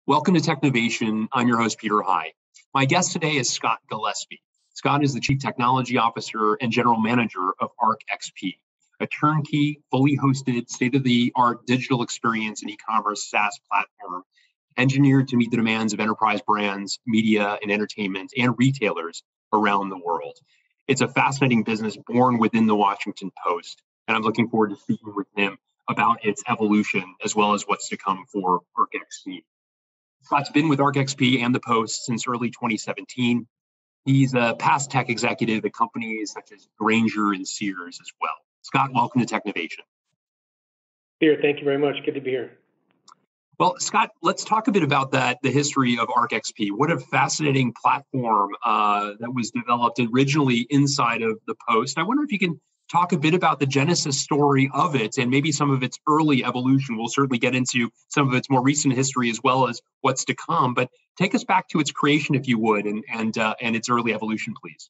Welcome to Technovation. I'm your host, Peter High. My guest today is Scot Gillespie. Scot is the Chief Technology Officer and General Manager of ArcXP, a turnkey, fully hosted, state-of-the-art digital experience and e-commerce SaaS platform engineered to meet the demands of enterprise brands, media and entertainment, and retailers around the world. It's a fascinating business born within the Washington Post, and I'm looking forward to speaking with him about its evolution as well as what's to come for ArcXP. Scot's been with ArcXP and the Post since early 2017. He's a past tech executive at companies such as Grainger and Sears as well. Scot, welcome to Technovation. Peter, thank you very much. Good to be here. Well, Scot, let's talk a bit about the history of ArcXP. What a fascinating platform that was developed originally inside of the Post. I wonder if you can talk a bit about the genesis story of it and maybe some of its early evolution. We'll certainly get into some of its more recent history as well as what's to come, but take us back to its creation, if you would, and its early evolution, please.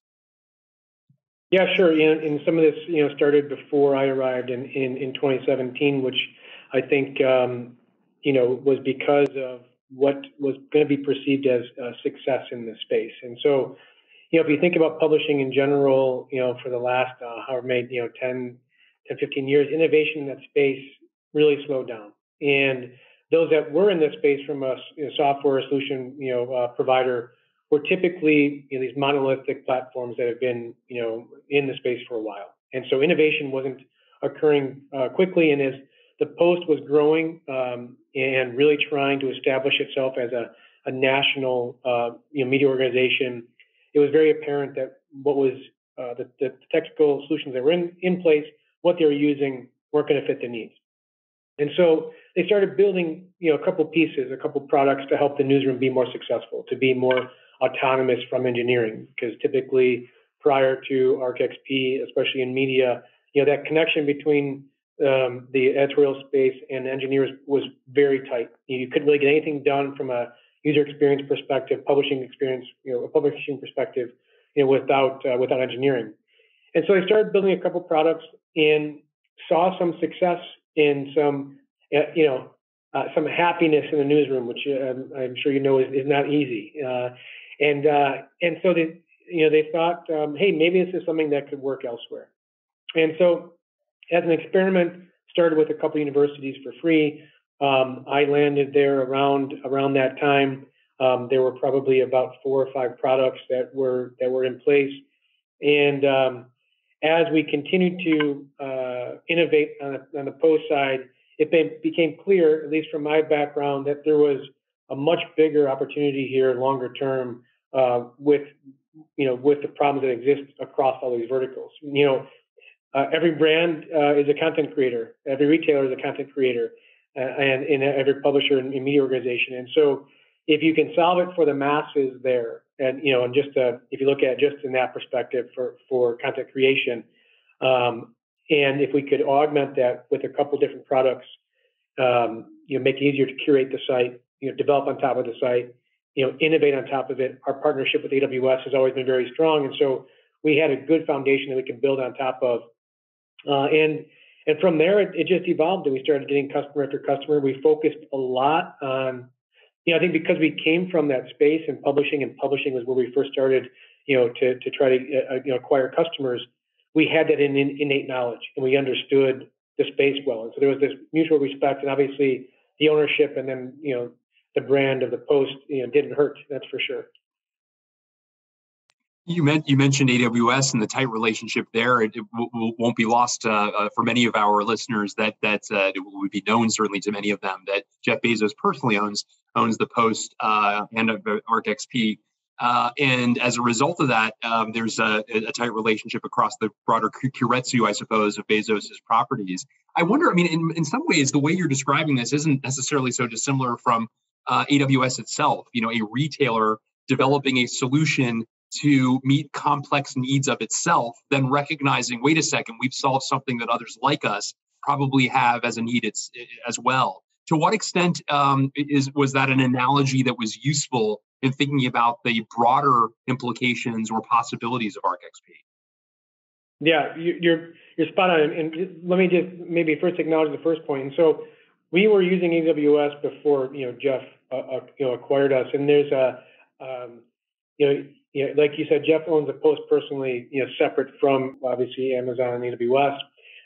Yeah, sure. And some of this, started before I arrived in 2017, which I think, was because of what was going to be perceived as success in this space. And so, if you think about publishing in general, for the last, however many, 10, 15 years, innovation in that space really slowed down. And those that were in this space from a software solution, provider were typically these monolithic platforms that have been, in the space for a while. And so innovation wasn't occurring quickly. And as the Post was growing and really trying to establish itself as a national, media organization, it was very apparent that what was the technical solutions that were in place, what they were using, weren't going to fit the needs. And so they started building, a couple pieces, a couple products to help the newsroom be more successful, to be more autonomous from engineering. Because typically, prior to ArcXP, especially in media, that connection between the editorial space and engineers was very tight. You couldn't really get anything done from a user experience perspective, publishing experience, a publishing perspective, without engineering. And so I started building a couple products and saw some success in some happiness in the newsroom, which I'm sure is not easy. And so they thought, hey, maybe this is something that could work elsewhere. And so, as an experiment, started with a couple universities for free. I landed there around that time. There were probably about 4 or 5 products that were in place, and as we continued to innovate on the Post side, it became clear, at least from my background, that there was a much bigger opportunity here, longer term, with the problems that exist across all these verticals. Every brand is a content creator. Every retailer is a content creator. And in every publisher and media organization. And so if you can solve it for the masses there, and if you look at it just in that perspective for content creation, and if we could augment that with a couple different products, make it easier to curate the site, develop on top of the site, innovate on top of it. Our partnership with AWS has always been very strong. And so we had a good foundation that we can build on top of. And from there, it just evolved, and we started getting customer after customer. We focused a lot on, I think because we came from that space and publishing was where we first started, to try to acquire customers. We had that innate knowledge, and we understood the space well. And so there was this mutual respect, and obviously the ownership, and then the brand of the Post, didn't hurt. That's for sure. You mentioned AWS and the tight relationship there. It won't be lost for many of our listeners that it would be known certainly to many of them that Jeff Bezos personally owns the Post and ArcXP. And as a result of that, there's a tight relationship across the broader kuretsu, I suppose, of Bezos's properties. I wonder, in some ways, the way you're describing this isn't necessarily so dissimilar from AWS itself. A retailer developing a solution to meet complex needs of itself, then recognizing, wait a second, we've solved something that others like us probably have as a need as well. To what extent was that an analogy that was useful in thinking about the broader implications or possibilities of ArcXP? Yeah, you're spot on. And let me just maybe first acknowledge the first point. And so we were using AWS before Jeff acquired us. And there's like you said, Jeff owns the Post personally, separate from obviously Amazon and AWS.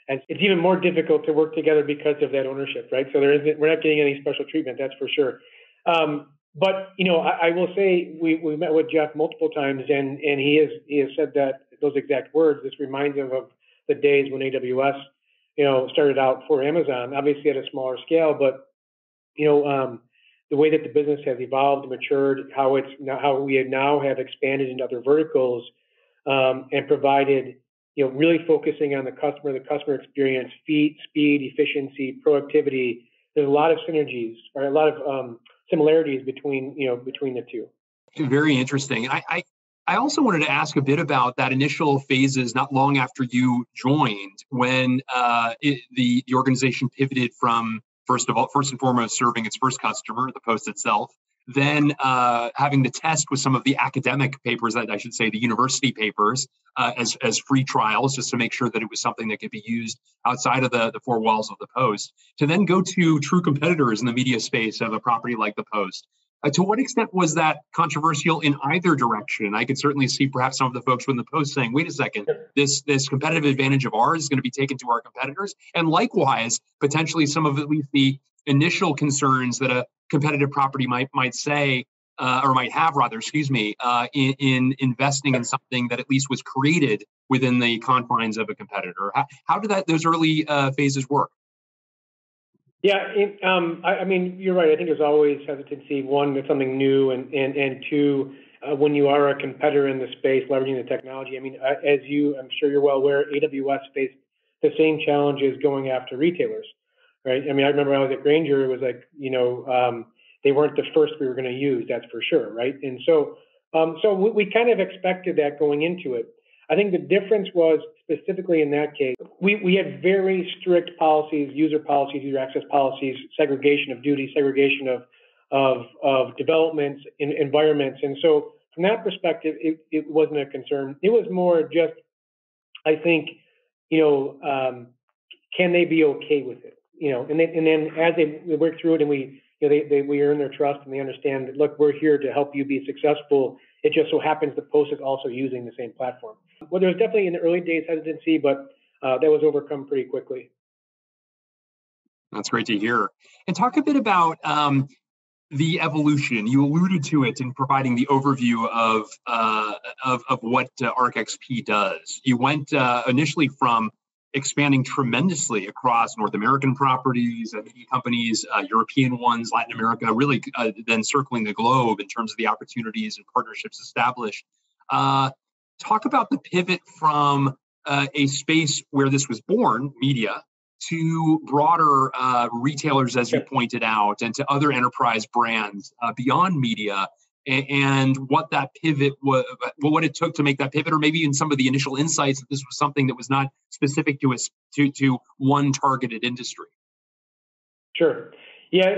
And it's even more difficult to work together because of that ownership, right? So we're not getting any special treatment, that's for sure. But I will say we met with Jeff multiple times, and he has said that those exact words. This reminds him of the days when AWS, started out for Amazon, obviously at a smaller scale, but the way that the business has evolved and matured, how we now have expanded into other verticals, and provided, really focusing on the customer experience, speed, efficiency, productivity. There's a lot of synergies, or a lot of similarities between the two. Very interesting. I also wanted to ask a bit about that initial phases not long after you joined, when the organization pivoted from first and foremost serving its first customer, the Post itself, then having to test with some of the academic papers, I should say the university papers, as free trials, just to make sure that it was something that could be used outside of the four walls of the Post, to then go to true competitors in the media space of a property like the Post. To what extent was that controversial in either direction? I could certainly see perhaps some of the folks from the Post saying, wait a second, this competitive advantage of ours is going to be taken to our competitors. And likewise, potentially some of at least the initial concerns that a competitive property might say, or might have rather, in investing in something that at least was created within the confines of a competitor. How did those early phases work? Yeah, I mean, you're right. I think there's always hesitancy. One, it's something new, and two, when you are a competitor in the space, leveraging the technology. I mean, I'm sure you're well aware, AWS faced the same challenges going after retailers, right? I mean, I remember I was at Grainger. It was like, they weren't the first we were going to use, that's for sure, right? And so we kind of expected that going into it. I think the difference was specifically in that case, we had very strict policies, user access policies, segregation of duties, segregation of developments, environments. And so from that perspective, it wasn't a concern. It was more just, I think, can they be okay with it? And then as they work through it and we earn their trust and they understand that, look, we're here to help you be successful. It just so happens the Post is also using the same platform. Well, there was definitely in the early days hesitancy, but that was overcome pretty quickly. That's great to hear. And talk a bit about the evolution. You alluded to it in providing the overview of what ArcXP does. You went initially from expanding tremendously across North American properties, media companies, European ones, Latin America, really then circling the globe in terms of the opportunities and partnerships established. Talk about the pivot from a space where this was born, media, to broader retailers, as you pointed out, and to other enterprise brands beyond media, and what that pivot was, what it took to make that pivot, or maybe even some of the initial insights that this was something that was not specific to one targeted industry. Sure. Yeah,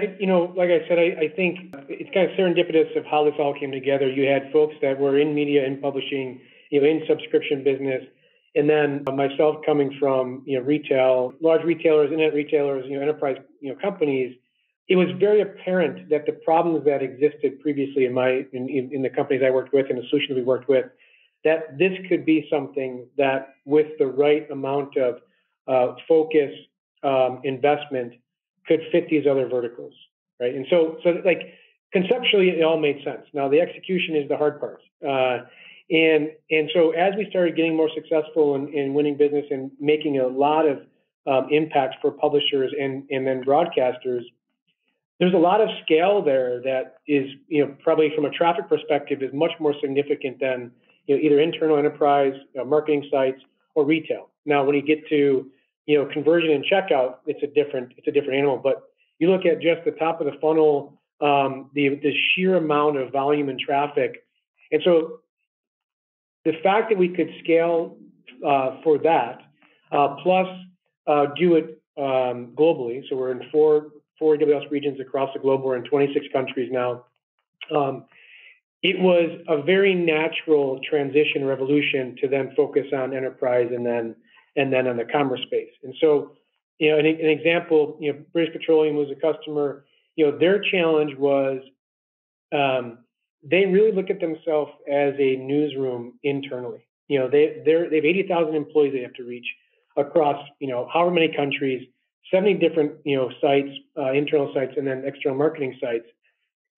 like I said, I think it's kind of serendipitous of how this all came together. You had folks that were in media and publishing, in subscription business, and then myself coming from retail, large retailers, internet retailers, enterprise companies. It was very apparent that the problems that existed previously in the companies I worked with and the solutions we worked with, that this could be something that with the right amount of focus, investment, could fit these other verticals, right? And so like conceptually, it all made sense. Now the execution is the hard part. And so as we started getting more successful in winning business and making a lot of impact for publishers and then broadcasters, there's a lot of scale there that is, probably from a traffic perspective is much more significant than, either internal enterprise, marketing sites or retail. Now, when you get to, conversion and checkout, it's a different animal. But you look at just the top of the funnel, the sheer amount of volume and traffic. And so the fact that we could scale for that, plus do it globally. So we're in four AWS regions across the globe. We're in 26 countries now. It was a very natural transition revolution to then focus on enterprise and then on the commerce space. And so, an example, British Petroleum was a customer. their challenge was they really look at themselves as a newsroom internally. They have 80,000 employees they have to reach across, however many countries, 70 different, sites, internal sites, and then external marketing sites.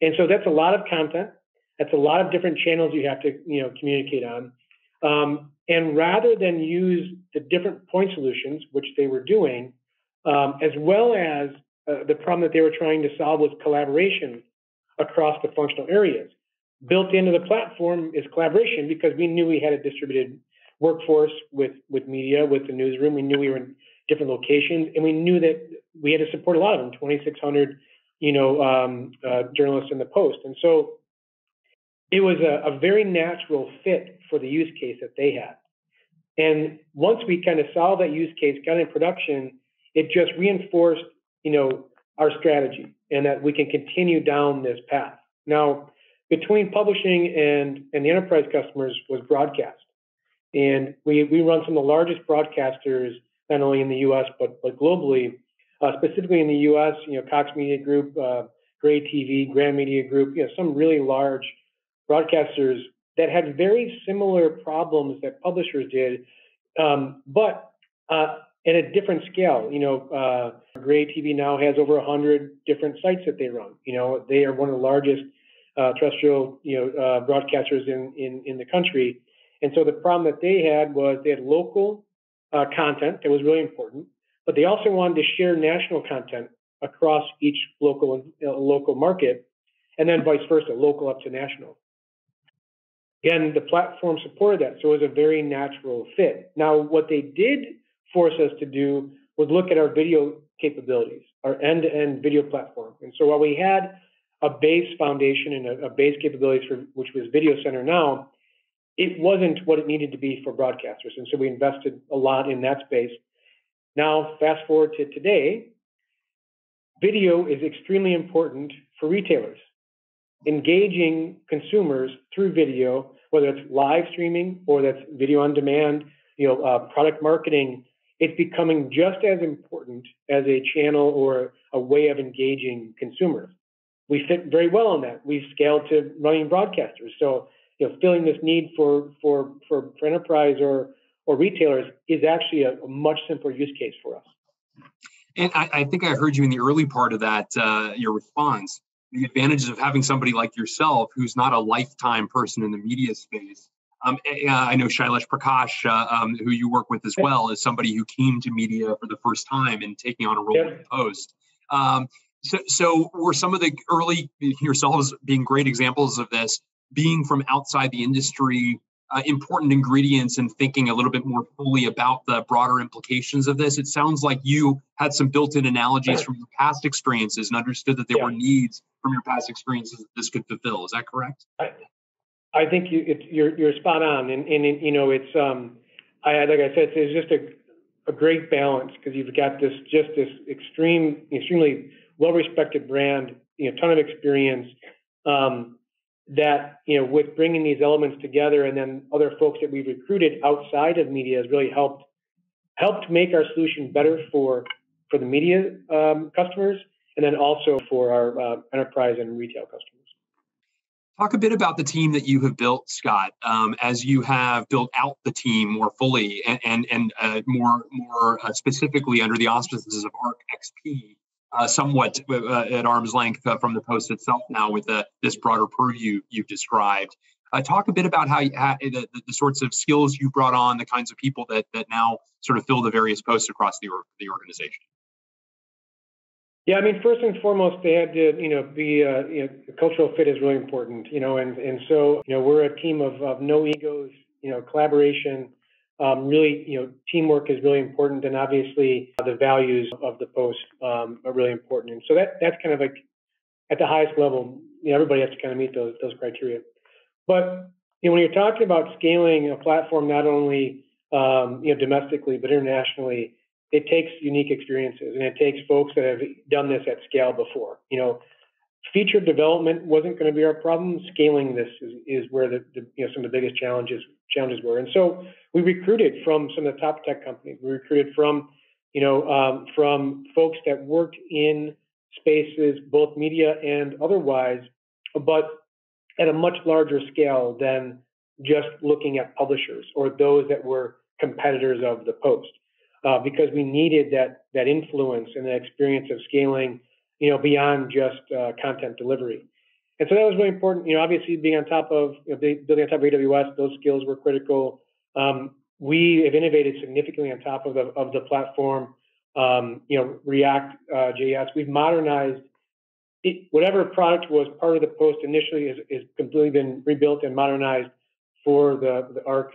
And so that's a lot of content. That's a lot of different channels you have to, communicate on. And rather than use the different point solutions, which they were doing, as well as the problem that they were trying to solve was collaboration across the functional areas. Built into the platform is collaboration because we knew we had a distributed workforce with media, with the newsroom. We knew we were in different locations, and we knew that we had to support a lot of them, 2,600, journalists in the Post. And so it was a very natural fit for the use case that they had. And once we kind of solved that use case, got in production, it just reinforced, our strategy and that we can continue down this path. Now, between publishing and the enterprise customers was broadcast. And we run some of the largest broadcasters, not only in the US, but globally, specifically in the US, Cox Media Group, Gray TV, Grand Media Group, some really large broadcasters that had very similar problems that publishers did, but at a different scale. Gray TV now has over 100 different sites that they run. They are one of the largest terrestrial, broadcasters in the country. And so the problem that they had was they had local content that was really important, but they also wanted to share national content across each local market, and then vice versa, local up to national. Again, the platform supported that, so it was a very natural fit. Now, what they did force us to do was look at our video capabilities, our end-to-end video platform. And so while we had a base foundation and a base capabilities which was Video Center now, it wasn't what it needed to be for broadcasters. And so we invested a lot in that space. Now, fast forward to today, video is extremely important for retailers. Engaging consumers through video, whether it's live streaming or that's video on demand, product marketing, it's becoming just as important as a channel or a way of engaging consumers. We fit very well on that. We've scaled to running broadcasters. So, filling this need for enterprise or retailers is actually a much simpler use case for us. And I think I heard you in the early part of that, your response, the advantages of having somebody like yourself who's not a lifetime person in the media space. I know Shailesh Prakash, who you work with as well, is somebody who came to media for the first time and taking on a role in the Post. So were some of the early, yourselves being great examples of this, being from outside the industry, important ingredients in thinking a little bit more fully about the broader implications of this? It sounds like you had some built-in analogies from your past experiences and understood that there were needs from your past experiences that this could fulfill. Is that correct? I think you're spot on, and it's like I said, it's just a great balance because you've got this extremely well-respected brand, ton of experience. That with bringing these elements together, and then other folks that we've recruited outside of media has really helped make our solution better for the media customers, and then also for our enterprise and retail customers. Talk a bit about the team that you have built, Scott, as you have built out the team more fully and more specifically under the auspices of Arc XP. Somewhat at arm's length from the Post itself now with this broader purview you've described. Talk a bit about how the sorts of skills you brought on, the kinds of people that now sort of fill the various posts across the organization. Yeah, I mean, first and foremost, they had to, be, the cultural fit is really important, and so, we're a team of no egos, collaboration. Really, teamwork is really important, and obviously the values of the Post are really important. And so that's kind of like at the highest level, everybody has to kind of meet those criteria. But when you're talking about scaling a platform, not only domestically but internationally, it takes unique experiences, and it takes folks that have done this at scale before. Feature development wasn't going to be our problem. Scaling this is where some of the biggest challenges were. And so we recruited from some of the top tech companies. We recruited from folks that worked in spaces, both media and otherwise, but at a much larger scale than just looking at publishers or those that were competitors of the Post, because we needed that influence and the experience of scaling, beyond just content delivery. And so that was really important. Obviously being on top of, building on top of AWS, those skills were critical. We have innovated significantly on top of the platform. React, JS. We've modernized it. Whatever product was part of the Post initially is completely been rebuilt and modernized for the Arc,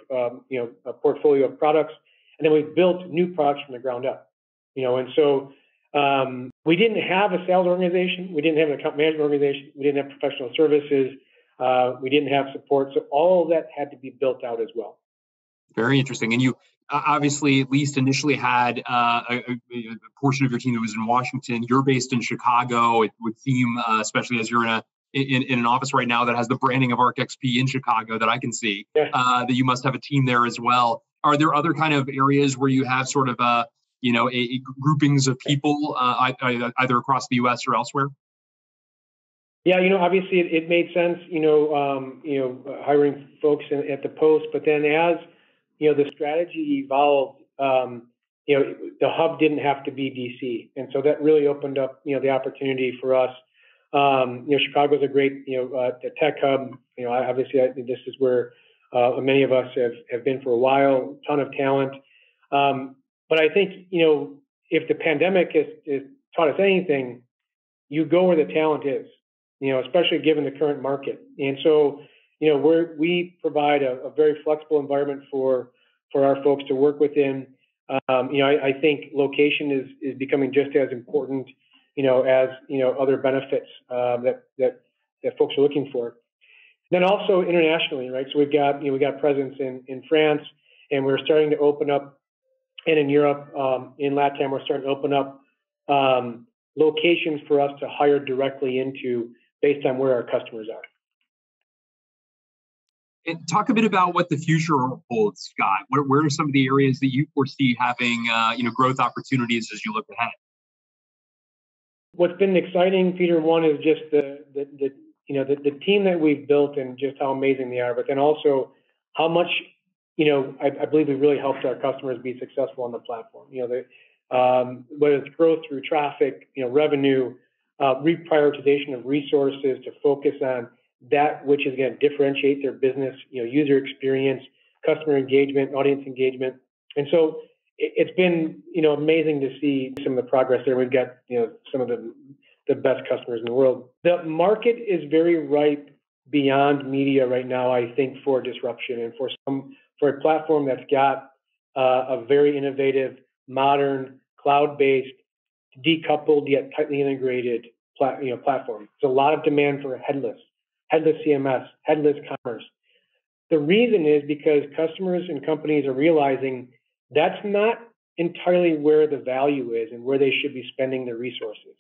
portfolio of products. And then we've built new products from the ground up. And so we didn't have a sales organization. We didn't have an account management organization. We didn't have professional services. We didn't have support. So all of that had to be built out as well. Very interesting. And you obviously, at least initially, had a portion of your team that was in Washington. You're based in Chicago. It would seem, especially as you're in an office right now that has the branding of ArcXP in Chicago that I can see, that you must have a team there as well. Are there other kind of areas where you have sort of a groupings of people either across the U.S. or elsewhere? Yeah, obviously it made sense, hiring folks at the Post, but then as the strategy evolved, the hub didn't have to be DC, and so that really opened up the opportunity for us. Chicago's a great tech hub. Obviously I think this is where many of us have been for a while. Ton of talent. But I think, if the pandemic has taught us anything, you go where the talent is, especially given the current market. And so, we provide a very flexible environment for our folks to work within. I think location is becoming just as important, as, other benefits that folks are looking for. Then also internationally, right? So we got presence in France, and we're starting to open up. And in Europe, in LATAM, we're starting to open up locations for us to hire directly into based on where our customers are. And talk a bit about what the future holds, Scott. Where are some of the areas that you foresee having growth opportunities as you look ahead? What's been exciting, Peter, one is just the team that we've built and just how amazing they are, but then also how much I believe we really helped our customers be successful on the platform. Whether it's growth through traffic, revenue, reprioritization of resources to focus on that which is going to differentiate their business, user experience, customer engagement, audience engagement. And so it's been, amazing to see some of the progress there. We've got, some of the best customers in the world. The market is very ripe beyond media right now, I think, for disruption and for a platform that's got a very innovative, modern, cloud-based, decoupled yet tightly integrated platform. There's a lot of demand for headless CMS, headless commerce. The reason is because customers and companies are realizing that's not entirely where the value is and where they should be spending their resources.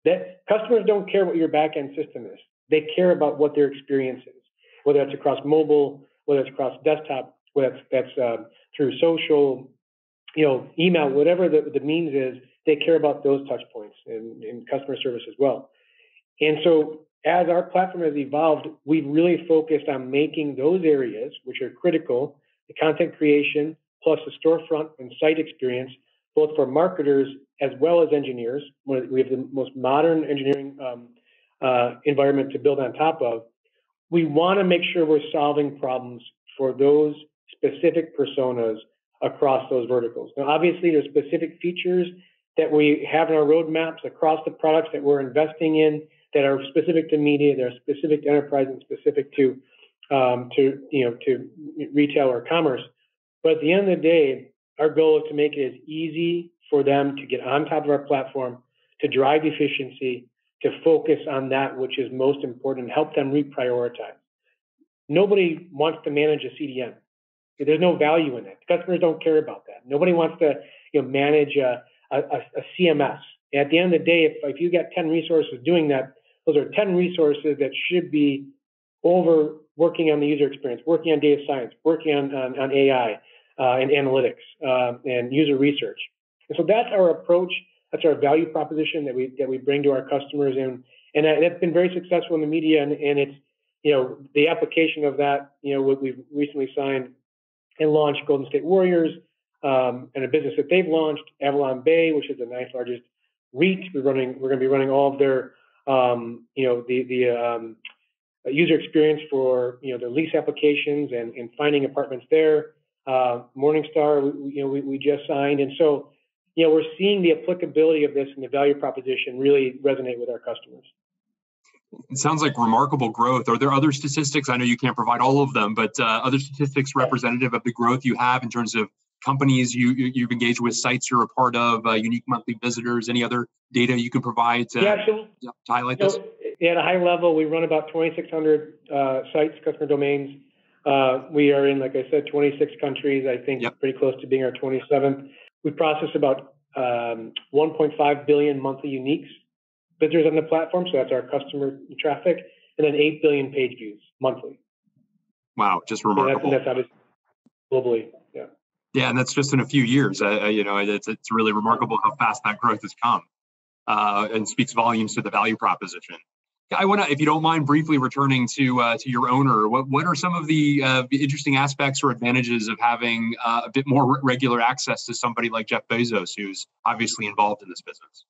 That customers don't care what your back-end system is. They care about what their experience is, whether that's across mobile, whether it's across desktop, whether that's through social, email, whatever the means is, they care about those touch points and customer service as well. And so as our platform has evolved, we've really focused on making those areas, which are critical, the content creation, plus the storefront and site experience, both for marketers as well as engineers. We have the most modern engineering environment to build on top of. We want to make sure we're solving problems for those specific personas across those verticals. Now, obviously, there's specific features that we have in our roadmaps across the products that we're investing in that are specific to media, that are specific to enterprise, and specific to retail or commerce. But at the end of the day, our goal is to make it as easy for them to get on top of our platform, to drive efficiency, to focus on that which is most important, and help them reprioritize. Nobody wants to manage a CDN. There's no value in it. Customers don't care about that. Nobody wants to manage a CMS. At the end of the day, if you get 10 resources doing that, those are 10 resources that should be over working on the user experience, working on data science, working on AI and analytics and user research. And so that's our approach. That's our value proposition that we bring to our customers, and that's been very successful in the media, and it's the application of that. We've recently signed and launched Golden State Warriors, and a business that they've launched, Avalon Bay, which is the ninth largest REIT. We're going to be running all of their user experience for their lease applications and finding apartments there. Morningstar, we just signed, and so we're seeing the applicability of this and the value proposition really resonate with our customers. It sounds like remarkable growth. Are there other statistics? I know you can't provide all of them, but other statistics representative of the growth you have in terms of companies you've engaged with, sites you're a part of, unique monthly visitors, any other data you can provide to highlight this? At a high level, we run about 2,600 sites, customer domains. We are in, like I said, 26 countries, I think pretty close to being our 27th. We process about 1.5 billion monthly uniques visitors on the platform, so that's our customer traffic, and then 8 billion page views monthly. Wow, just remarkable. And that's obviously globally, yeah. Yeah, and that's just in a few years. It's really remarkable how fast that growth has come, and speaks volumes to the value proposition. I want to, if you don't mind, briefly returning to your owner. What are some of the interesting aspects or advantages of having a bit more regular access to somebody like Jeff Bezos, who's obviously involved in this business?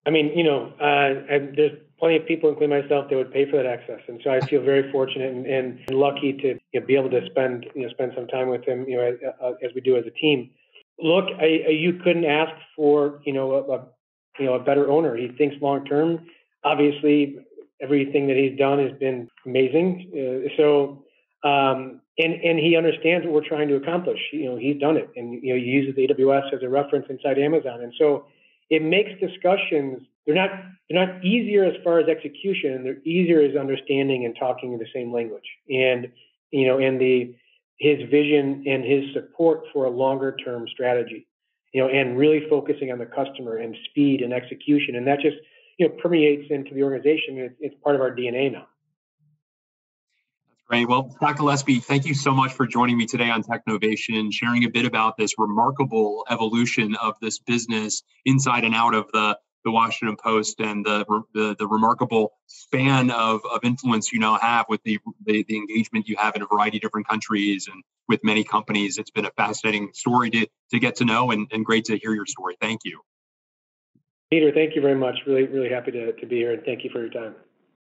I mean, there's plenty of people, including myself, that would pay for that access, and so I feel very fortunate and lucky to be able to spend some time with him, as we do as a team. Look, you couldn't ask for a better owner. He thinks long term. Obviously, everything that he's done has been amazing. And he understands what we're trying to accomplish. He's done it, and he uses AWS as a reference inside Amazon, and so it makes discussions. They're not easier as far as execution. They're easier as understanding and talking in the same language. And his vision and his support for a longer term strategy. And really focusing on the customer and speed and execution, and that just permeates into the organization. It's part of our DNA now. That's great. Well, Scott Gillespie, thank you so much for joining me today on Technovation, sharing a bit about this remarkable evolution of this business inside and out of the Washington Post, and the remarkable span of influence you now have with the engagement you have in a variety of different countries and with many companies. It's been a fascinating story to get to know, and great to hear your story. Thank you. Peter, thank you very much. Really, really happy to be here, and thank you for your time.